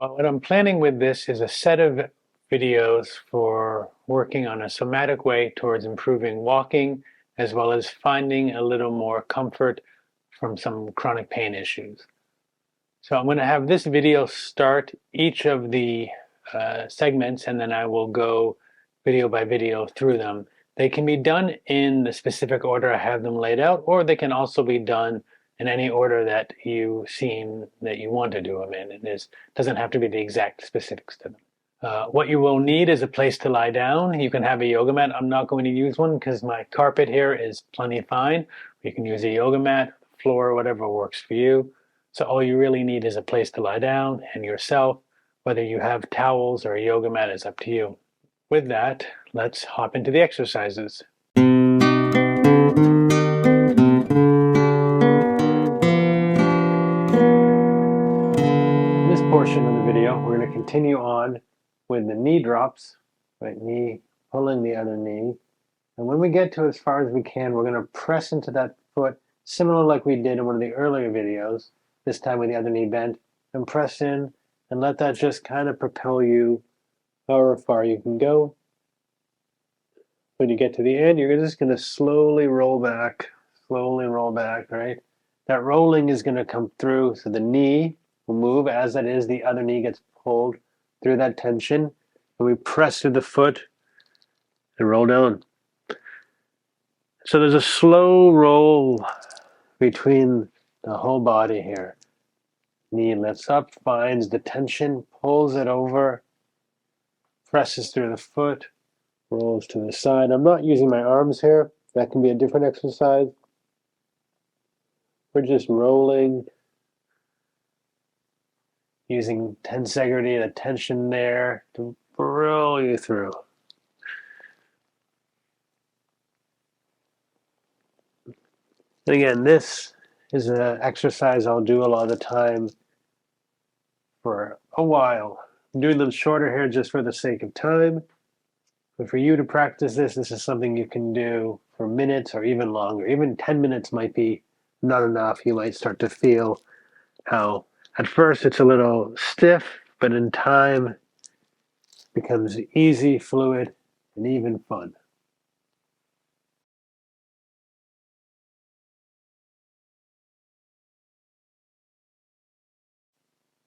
Well, what I'm planning with this is a set of videos for working on a somatic way towards improving walking, as well as finding a little more comfort from some chronic pain issues. So I'm going to have this video start each of the segments, and then I will go video by video through them. They can be done in the specific order I have them laid out, or they can also be done in any order that you seem that you want to do them in. It doesn't have to be the exact specifics to them. What you will need is a place to lie down. You can have a yoga mat. I'm not going to use one because my carpet here is plenty fine. You can use a yoga mat, floor, whatever works for you. So all you really need is a place to lie down and yourself. Whether you have towels or a yoga mat is up to you. With that, let's hop into the exercises. In this portion of the video, we're going to continue on with the knee drops, right knee pulling the other knee. And when we get to as far as we can, we're going to press into that foot, similar like we did in one of the earlier videos, this time with the other knee bent, and press in and let that just kind of propel you however far you can go. When you get to the end, you're just going to slowly roll back, right? That rolling is going to come through, so the knee will move as it is, the other knee gets pulled through that tension, and we press through the foot and roll down. So there's a slow roll between the whole body here. Knee lifts up, finds the tension, pulls it over, presses through the foot, rolls to the side. I'm not using my arms here. That can be a different exercise. We're just rolling, using tensegrity, the tension there to roll you through. And again, this is an exercise I'll do a lot of the time for a while. I'm doing them shorter here just for the sake of time. But for you to practice this, this is something you can do for minutes or even longer. Even 10 minutes might be not enough. You might start to feel how at first it's a little stiff, but in time it becomes easy, fluid, and even fun.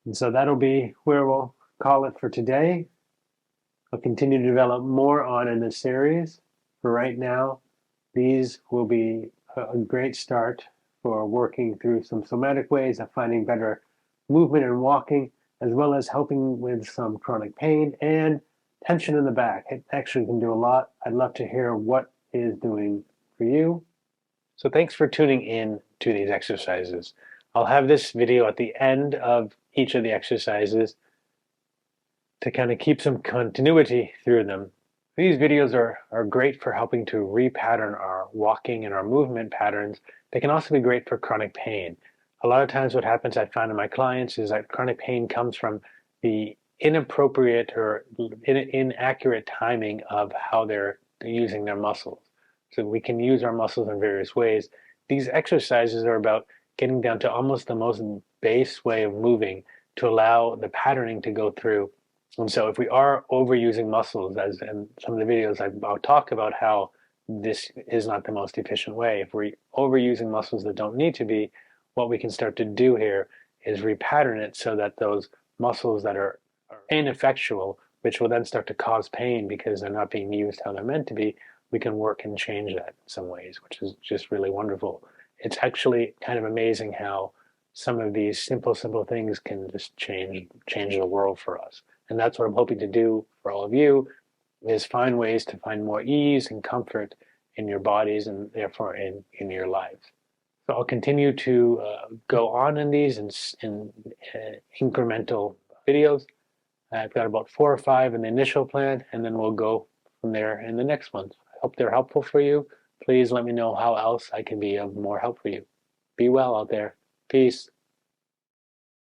And so that'll be where we'll call it for today. I'll continue to develop more on in this series. For right now, these will be a great start for working through some somatic ways of finding better movement and walking, as well as helping with some chronic pain and tension in the back. It actually can do a lot. I'd love to hear what is doing for you. So thanks for tuning in to these exercises. I'll have this video at the end of each of the exercises to kind of keep some continuity through them. These videos are great for helping to repattern our walking and our movement patterns. They can also be great for chronic pain. A lot of times what happens I find in my clients is that chronic pain comes from the inappropriate or inaccurate timing of how they're using their muscles. So we can use our muscles in various ways. These exercises are about getting down to almost the most base way of moving to allow the patterning to go through. And so if we are overusing muscles, as in some of the videos I'll talk about how this is not the most efficient way. If we're overusing muscles that don't need to be, what we can start to do here is repattern it so that those muscles that are ineffectual, which will then start to cause pain because they're not being used how they're meant to be, we can work and change that in some ways, which is just really wonderful. It's actually kind of amazing how some of these simple things can just change the world for us. And that's what I'm hoping to do for all of you, is find ways to find more ease and comfort in your bodies and therefore in your lives. So I'll continue to go on in these in incremental videos. I've got about 4 or 5 in the initial plan, and then we'll go from there in the next ones. I hope they're helpful for you. Please let me know how else I can be of more help for you. Be well out there. Peace.